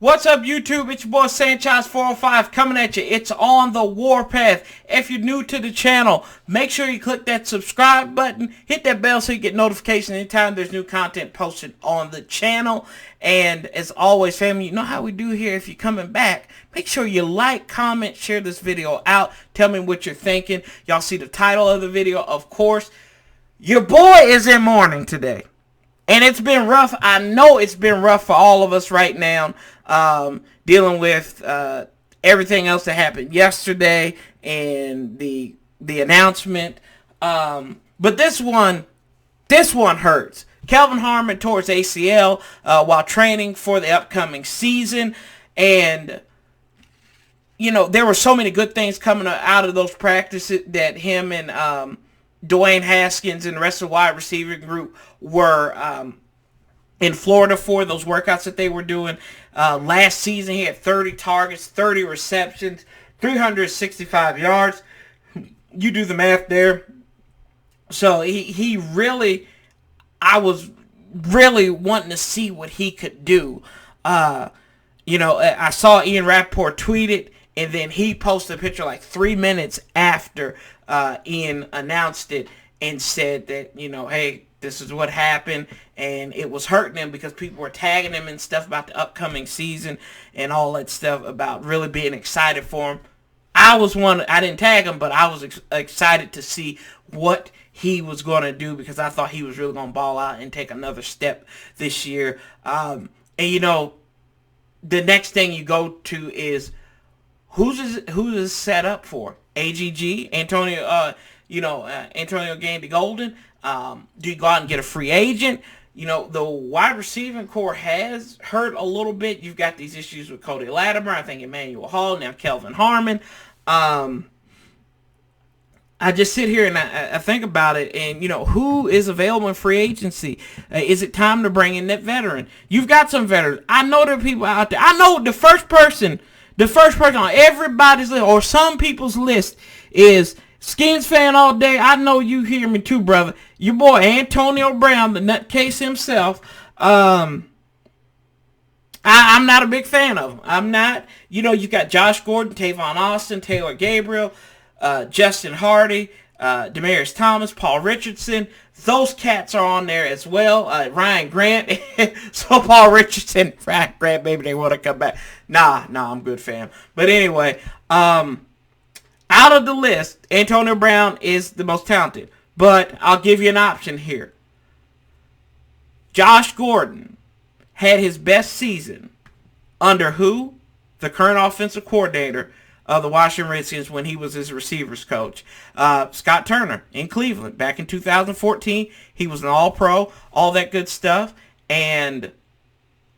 What's up, YouTube? It's your boy Sanchez405 coming at you. It's on the Warpath. If you're new to the channel, make sure you click that subscribe button. Hit that bell so you get notifications anytime there's new content posted on the channel. And as always, family, you know how we do here. If you're coming back, make sure you like, comment, share this video out. Tell me what you're thinking. Y'all see the title of the video, of course. Your boy is in mourning today. And it's been rough. I know it's been rough for all of us right now, dealing with everything else that happened yesterday and the announcement. But this one hurts. Kelvin Harmon tore his ACL while training for the upcoming season, and you know there were so many good things coming out of those practices that him and Dwayne Haskins and the rest of the wide receiver group were in Florida for those workouts that they were doing. Last season, he had 30 targets, 30 receptions, 365 yards. You do the math there. So he really, I was really wanting to see what he could do. You know, I saw Ian Rappaport tweet it, and then he posted a picture like 3 minutes after Ian announced it and said that, you know, hey, this is what happened, and it was hurting him because people were tagging him and stuff about the upcoming season and all that stuff about really being excited for him. I didn't tag him, but I was excited to see what he was going to do because I thought he was really going to ball out and take another step this year. And, you know, the next thing you go to is who's set up for? AGG, Antonio Gandy Golden. Do you go out and get a free agent? You know, the wide receiving core has hurt a little bit. You've got these issues with Cody Latimer, I think Emmanuel Hall, now Kelvin Harmon. I just sit here and I think about it, and, you know, who is available in free agency? Is it time to bring in that veteran? You've got some veterans. I know there are people out there. I know the first person on everybody's list, or some people's list, is Skins fan all day. I know you hear me too, brother. Your boy Antonio Brown, the nutcase himself. I'm not a big fan of him. I'm not. You know, you got Josh Gordon, Tavon Austin, Taylor Gabriel, Justin Hardy, Demaryius Thomas, Paul Richardson. Those cats are on there as well. Ryan Grant. So Paul Richardson, Ryan Grant, maybe they want to come back. Nah, I'm good, fam. But anyway, out of the list, Antonio Brown is the most talented. But I'll give you an option here. Josh Gordon had his best season under who? The current offensive coordinator of the Washington Redskins when he was his receivers coach. Scott Turner in Cleveland back in 2014. He was an all-pro, all that good stuff. And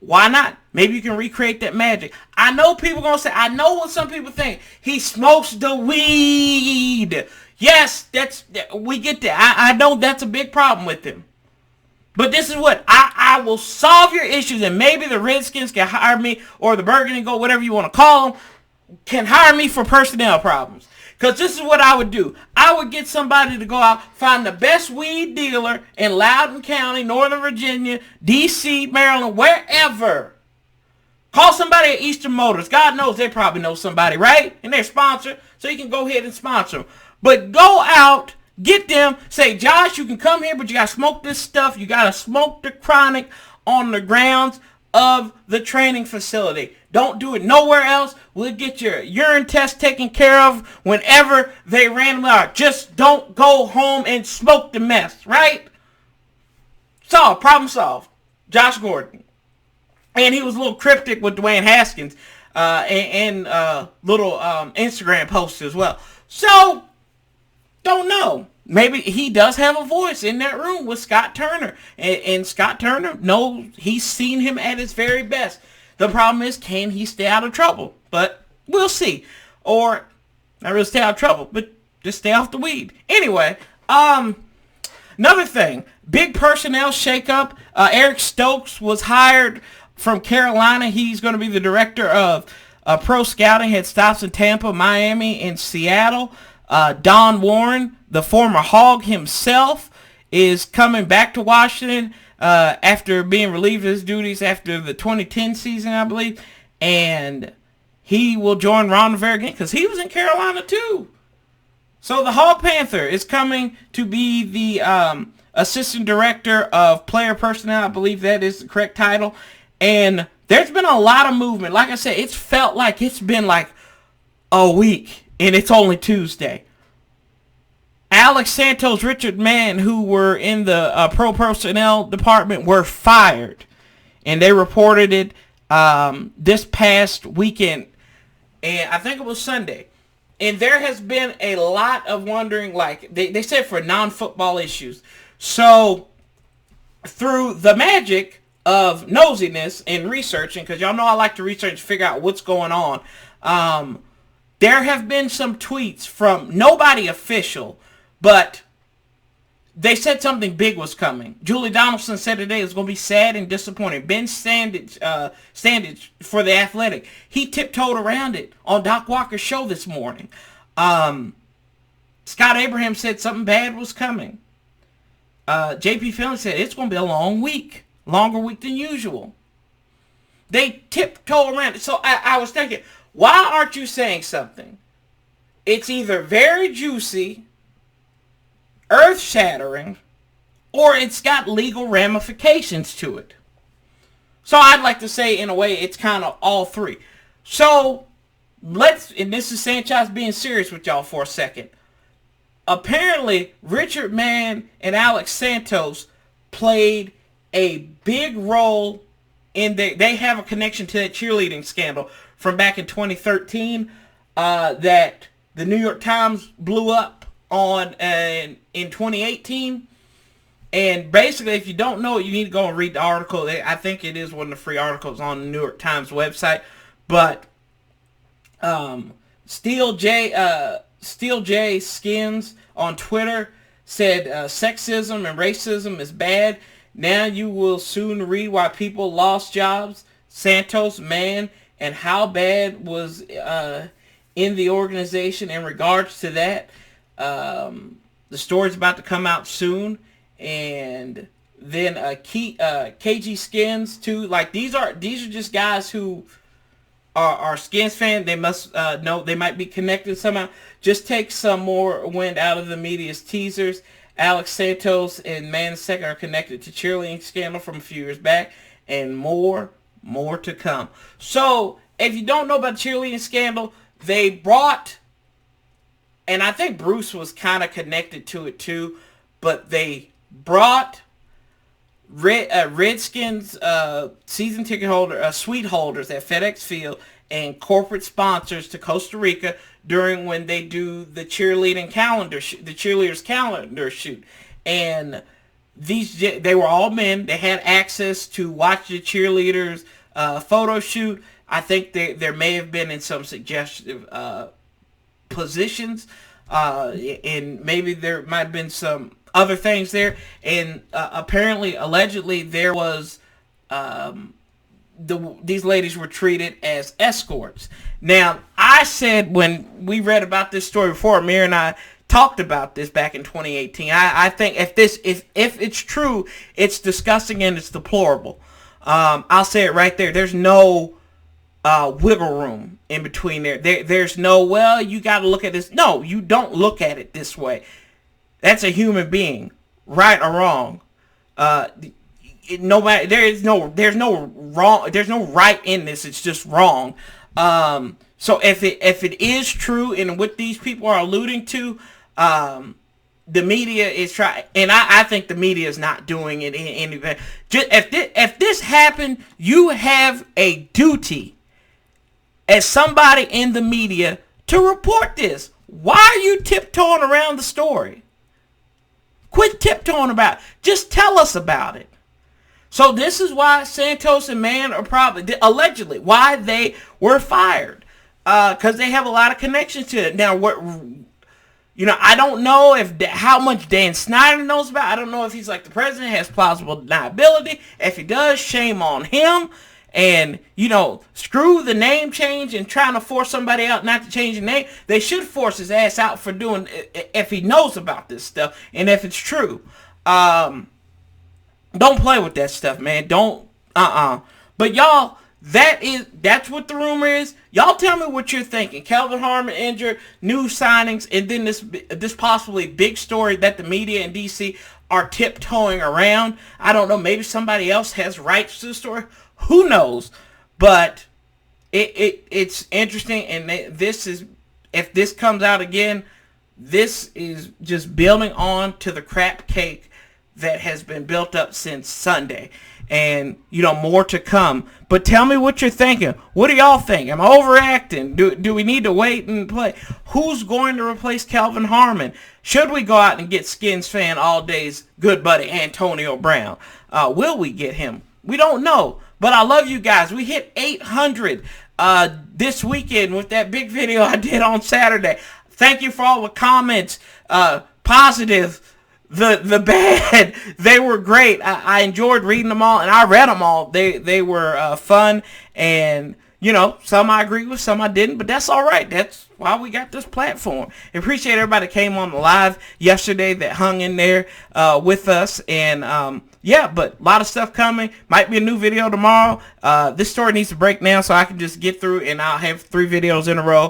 why not? Maybe you can recreate that magic. I know people are going to say, I know what some people think. He smokes the weed. Yes, we get that. I know that's a big problem with him. But this is what, I will solve your issues, and maybe the Redskins can hire me, or the Burgundy Gold, whatever you want to call them, can hire me for personnel problems. Because this is what I would do. I would get somebody to go out, find the best weed dealer in Loudoun County, Northern Virginia, D.C., Maryland, wherever. Call somebody at Eastern Motors. God knows they probably know somebody, right? And they're sponsored, so you can go ahead and sponsor them. But go out, get them, say, Josh, you can come here, but you got to smoke this stuff. You got to smoke the chronic on the grounds of the training facility. Don't do it nowhere else. We'll get your urine test taken care of whenever they randomly are. Just don't go home and smoke the mess, right? Solved. Problem solved. Josh Gordon. And he was a little cryptic with Dwayne Haskins and little Instagram posts as well. So, don't know. Maybe he does have a voice in that room with Scott Turner. And Scott Turner knows, he's seen him at his very best. The problem is, can he stay out of trouble? But we'll see. Or, not really stay out of trouble, but just stay off the weed. Anyway, another thing. Big personnel shakeup. Eric Stokes was hired from Carolina. He's going to be the director of pro scouting. Had stops in Tampa, Miami, and Seattle. Don Warren, the former Hog himself, is coming back to Washington after being relieved of his duties after the 2010 season, I believe. and he will join Ron Rivera again because he was in Carolina too. So the Hall Panther is coming to be the assistant director of player personnel. I believe that is the correct title. And there's been a lot of movement. Like I said, it's felt like it's been like a week, and it's only Tuesday. Alex Santos, Richard Mann, who were in the pro personnel department, were fired. And they reported it this past weekend. And I think it was Sunday. And there has been a lot of wondering, like, they said for non-football issues. So, through the magic of nosiness and researching, because y'all know I like to research and figure out what's going on, there have been some tweets from nobody official, but they said something big was coming. Julie Donaldson said today it was going to be sad and disappointing. Ben Standage for The Athletic, he tiptoed around it on Doc Walker's show this morning. Scott Abraham said something bad was coming. J.P. Phillips said it's going to be a long week. Longer week than usual. They tiptoe around it. So I was thinking, why aren't you saying something? It's either very juicy, earth-shattering, or it's got legal ramifications to it. So I'd like to say, in a way, it's kind of all three. So, and this is Sanchez being serious with y'all for a second. Apparently, Richard Mann and Alex Santos played a big role in they have a connection to that cheerleading scandal from back in 2013 that the New York Times blew up on in 2018. And basically, if you don't know it, you need to go and read the article. I think it is one of the free articles on the New York Times website. But Steel J Skins on Twitter said sexism and racism is bad. Now you will soon read why people lost jobs. Santos, Mann, and how bad was in the organization in regards to that. The story's about to come out soon. And then KG Skins too. Like these are just guys who are Skins fans. They must know they might be connected somehow. Just take some more wind out of the media's teasers. Alex Santos and Mann II are connected to cheerleading scandal from a few years back, and more to come. So if you don't know about the cheerleading scandal, they brought, and I think Bruce was kind of connected to it too, but they brought Redskins season ticket holder, suite holders at FedEx Field and corporate sponsors to Costa Rica during when they do the cheerleaders calendar shoot. And they were all men. They had access to watch the cheerleaders photo shoot. I think there may have been in some suggestive positions, and maybe there might have been some other things there. And allegedly, there was these ladies were treated as escorts. Now, I said when we read about this story before, Amir and I talked about this back in 2018. I think if it's true, it's disgusting and it's deplorable. I'll say it right there. There's no wiggle room in between there. There's no, well, you got to look at this. No, you don't look at it this way. That's a human being, right or wrong. No matter, there's no wrong. There's no right in this. It's just wrong. So if it is true and what these people are alluding to, the media is trying, and I think the media is not doing it in any way. Just if this happened, you have a duty as somebody in the media to report this. Why are you tiptoeing around the story? Quit tiptoeing about it. Just tell us about it. So this is why Santos and Mann are probably, allegedly, why they were fired. Because they have a lot of connections to it. Now, I don't know how much Dan Snyder knows about it. I don't know if he's like the president, has plausible deniability. If he does, shame on him. And, screw the name change and trying to force somebody out not to change the name. They should force his ass out for doing, if he knows about this stuff and if it's true. Don't play with that stuff, man. Don't, But y'all, That's what the rumor is. Y'all tell me what you're thinking. Kelvin Harmon injured, new signings, and then this possibly big story that the media in DC are tiptoeing around. I don't know. Maybe somebody else has rights to the story. Who knows? But it's interesting, and if this comes out again, this is just building on to the crap cake that has been built up since Sunday. And, more to come. But tell me what you're thinking. What do y'all think? Am I overacting? Do we need to wait and play? Who's going to replace Kelvin Harmon? Should we go out and get Skins fan all day's good buddy Antonio Brown? Will we get him? We don't know. But I love you guys. We hit 800 this weekend with that big video I did on Saturday. Thank you for all the comments. Positive. The bad, they were great. I enjoyed reading them all, and I read them all. They were fun, and some I agree with, some I didn't, but that's all right. That's why we got this platform. I appreciate everybody that came on the live yesterday that hung in there with us, and but a lot of stuff coming. Might be a new video tomorrow. This story needs to break now so I can just get through, and I'll have 3 videos in a row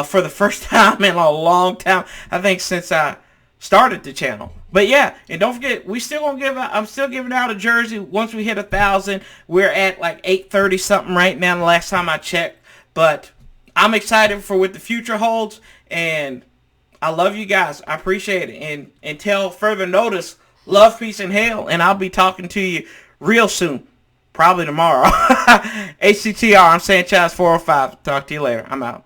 for the first time in a long time. I think since I started the channel. But yeah, and don't forget, I'm still giving out a jersey once we hit 1,000. We're at like 830 something right now, the last time I checked. But I'm excited for what the future holds, and I love you guys. I appreciate it. And until further notice, love, peace, and hell, and I'll be talking to you real soon. Probably tomorrow. ACTR, I'm Sanchez 405. Talk to you later. I'm out.